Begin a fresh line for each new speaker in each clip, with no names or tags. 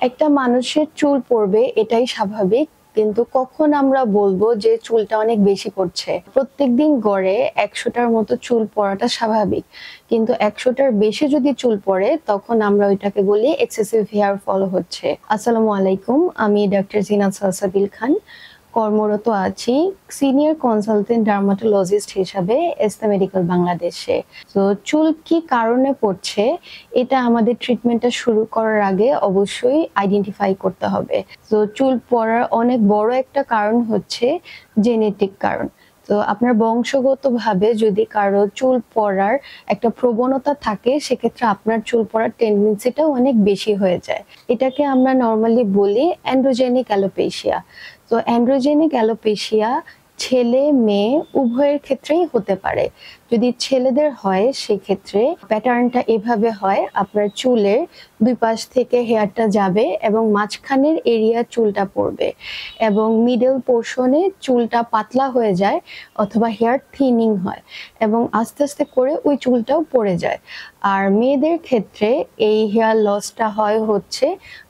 একটা মানুষের চুল পড়বে এটাই স্বাভাবিক, কিন্তু কখন আমরা বলবো যে চুলটা অনেক বেশি পড়ছে? প্রত্যেকদিন গড়ে 100টার মতো চুল পড়াটা স্বাভাবিক, কিন্তু 100টার বেশি যদি চুল পড়ে তখন আমরা ওইটাকে বলি এক্সেসিভ হেয়ার ফল হচ্ছে। আসসালামু আলাইকুম, আমি ডাক্তার জিনাত সালসাবিল খান, কর্মরত আছি সিনিয়র কনসালটেন্ট ডার্মাটোলজিস্ট হিসাবে এস্তা মেডিকেল বাংলাদেশে। তো চুল কি কারণে পড়ছে এটা আমাদের ট্রিটমেন্টটা শুরু করার আগে অবশ্যই আইডেন্টিফাই করতে হবে। তো চুল পড়ার অনেক বড় একটা কারণ হচ্ছে জেনেটিক কারণ। তো আপনার বংশগতভাবে যদি কারো চুল পড়ার একটা প্রবণতা থাকে, সেক্ষেত্রে আপনার চুল পড়ার টেন্ডেন্সিটাও অনেক বেশি হয়ে যায়। এটাকে আমরা নর্মালি বলি অ্যান্ড্রোজেনিক অ্যালোপেশিয়া। তো অ্যান্ড্রোজেনিক অ্যালোপেশিয়া ছেলে মেয়ে উভয়ের ক্ষেত্রেই হতে পারে। যদি ছেলেদের হয় সেক্ষেত্রে প্যাটার্নটা এভাবে হয়, আপনার চুলের দুই পাশ থেকে হেয়ারটা যাবে এবং মাঝখানের এরিয়া চুলটা পড়বে এবং মিডল পোর্শনে চুলটা পাতলা হয়ে যায় অথবা হেয়ার থিনিং হয় এবং আস্তে আস্তে করে ওই চুলটাও পড়ে যায়। আর মেয়েদের ক্ষেত্রে এই হেয়ার লসটা হয় হচ্ছে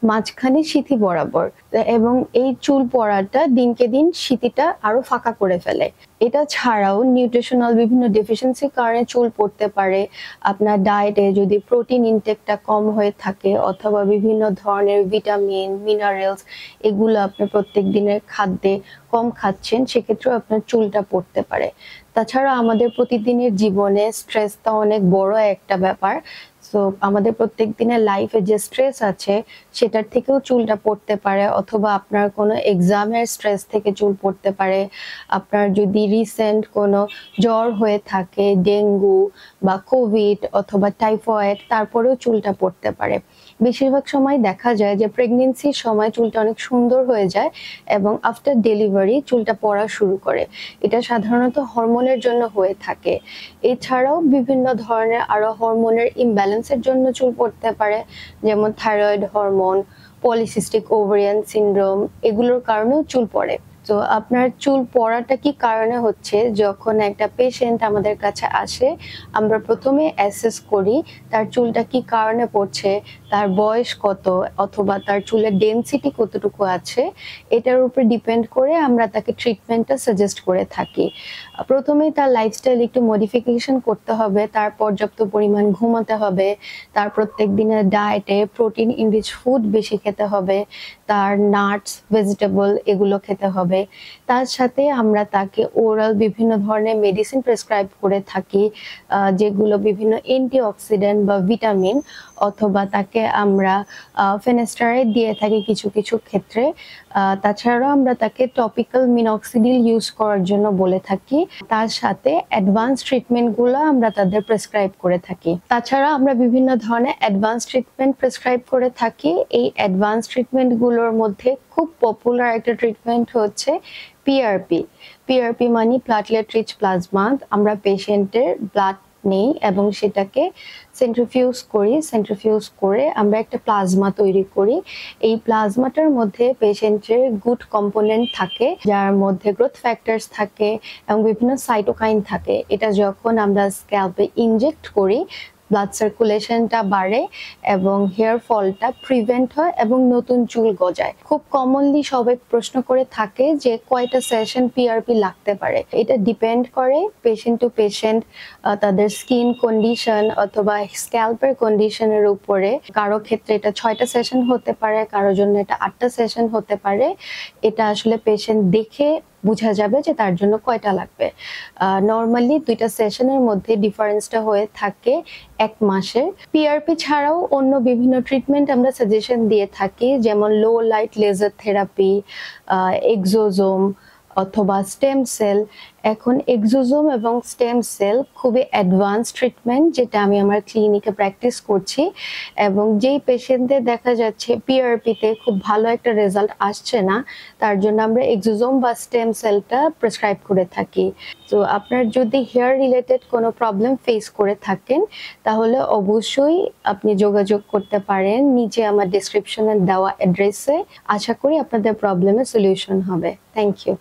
মাঝখানে সিথি বরাবর, এবং এই চুল পড়াটা দিনকে দিন সিথিটা আরো ফাঁকা করে ফেলে। এটা ছাড়াও নিউট্রিশনাল বিভিন্ন ডেফিসিয়েন্সির কারণে চুল পড়তে পারে। আপনার ডায়েটে যদি প্রোটিন ইনটেকটা কম হয়ে থাকে অথবা বিভিন্ন ধরনের ভিটামিন মিনারেলস এগুলো আপনি প্রত্যেক দিনের খাদ্যে কম খাচ্ছেন, সেক্ষেত্রেও আপনার চুলটা পড়তে পারে। তাছাড়া আমাদের প্রতিদিনের জীবনে স্ট্রেসটা অনেক বড় একটা ব্যাপার। সো আমাদের প্রত্যেক দিনের লাইফে যে স্ট্রেস আছে সেটার থেকেও চুলটা পড়তে পারে, অথবা আপনার কোনো এক্সামের স্ট্রেস থেকে চুল পড়তে পারে। আপনার যদি রিসেন্ট কোনো জ্বর হয়ে থাকে, ডেঙ্গু বা কোভিড অথবা টাইফয়েড, তারপরেও চুলটা পড়তে পারে। বেশিরভাগ সময় দেখা যায় যে প্রেগনেন্সির সময় চুলটা অনেক সুন্দর হয়ে যায় এবং আফটার ডেলিভারি চুলটা পড়া শুরু করে। এটা সাধারণত হরমোনের জন্য হয়ে থাকে। এছাড়াও বিভিন্ন ধরনের আরো হরমোনের ইমব্যালেন্সের জন্য চুল পড়তে পারে, যেমন thyroid hormone, polycystic ovarian syndrome, এগুলোর কারণেও চুল পড়ে। তো আপনার চুল পড়াটা কি কারণে হচ্ছে, যখন একটা পেশেন্ট আমাদের কাছে আসে আমরা প্রথমে অ্যাসেস করি তার চুলটা কি কারণে পড়ছে, তার বয়স কত অথবা তার চুলের ডেনসিটি কতটুকু আছে, এটার উপর ডিপেন্ড করে আমরা তাকে ট্রিটমেন্টটা সাজেস্ট করে থাকি। প্রথমেই তার লাইফস্টাইল একটু মডিফিকেশন করতে হবে, তার পর্যাপ্ত পরিমাণ ঘুমাতে হবে, তার প্রত্যেক দিনের ডায়েটে প্রোটিন ইনরিচ ফুড বেশি খেতে হবে, তার নাটস ভেজিটেবল এগুলো খেতে হবে। তার সাথে আমরা তাকে ওরাল বিভিন্ন ধরনের মেডিসিন প্রেসক্রাইব করে থাকি, যেগুলো বিভিন্ন অ্যান্টিঅক্সিডেন্ট বা ভিটামিন, অথবা তাকে আমরা ফেনেস্টারাইড দিয়ে থাকি কিছু কিছু ক্ষেত্রে। তাছাড়াও আমরা তাকে টপিক্যাল মিনক্সিডিল ইউজ করার জন্য বলে থাকি। তার সাথে অ্যাডভান্স ট্রিটমেন্টগুলো আমরা তাদের প্রেসক্রাইব করে থাকি। তাছাড়া আমরা বিভিন্ন ধরনের অ্যাডভান্স ট্রিটমেন্ট প্রেসক্রাইব করে থাকি। এই অ্যাডভান্স ট্রিটমেন্টগুলোর মধ্যে খুব পপুলার একটা ট্রিটমেন্ট হচ্ছে পিআরপি। পিআরপি মানে প্লাটলেট রিচ প্লাজমা। আমরা পেশেন্টের ব্লাড নেই এবং সেটাকে সেন্ট্রিফিউজ করি, সেন্ট্রিফিউজ করে আমরা একটা প্লাজমা তৈরি করি। এই প্লাজমাটার মধ্যে পেশেন্টের গুড কম্পোনেন্ট থাকে, যার মধ্যে গ্রোথ ফ্যাক্টরস থাকে এবং বিভিন্ন সাইটোকাইন থাকে। এটা যখন আমরা স্ক্যাল্পে ইনজেক্ট করি, ব্লাড সার্কুলেশনটা বাড়ে এবং হেয়ার ফলটা প্রিভেন্ট হয় এবং নতুন চুল গজায়। খুব কমনলি সবাই প্রশ্ন করে থাকে যে কয়টা সেশন পিআরপি লাগতে পারে। এটা ডিপেন্ড করে পেশেন্ট টু পেশেন্ট, তাদের স্কিন কন্ডিশন অথবা স্ক্যাল্পের কন্ডিশনের উপরে। কারো ক্ষেত্রে এটা 6টা সেশন হতে পারে, কারোর জন্য এটা 8টা সেশন হতে পারে। এটা আসলে পেশেন্ট দেখে বোঝা যাবে যে তার জন্য কয়টা লাগবে। নর্মালি 2টা সেশনের মধ্যে ডিফারেন্সটা হয়ে থাকে 1 মাসের। পিআরপি ছাড়াও অন্য বিভিন্ন ট্রিটমেন্ট আমরা সাজেশন দিয়ে থাকি, যেমন লো লাইট লেজার থেরাপি, এক্সোজোম অথবা স্টেম সেল। এখন এক্সোজোম এবং স্টেম সেল খুবই অ্যাডভান্স ট্রিটমেন্ট, যেটা আমি আমার ক্লিনিকে প্র্যাকটিস করছি। এবং যেই পেশেন্টদের দেখা যাচ্ছে পিআরপিতে খুব ভালো একটা রেজাল্ট আসছে না, তার জন্য আমরা এক্সোজোম বা স্টেম সেলটা প্রেসক্রাইব করে থাকি। তো আপনার যদি হেয়ার রিলেটেড কোনো প্রবলেম ফেস করে থাকেন তাহলে অবশ্যই আপনি যোগাযোগ করতে পারেন নিচে আমার ডেসক্রিপশনে দেওয়া অ্যাড্রেসে। আশা করি আপনাদের প্রবলেমের সলিউশন হবে। Thank you.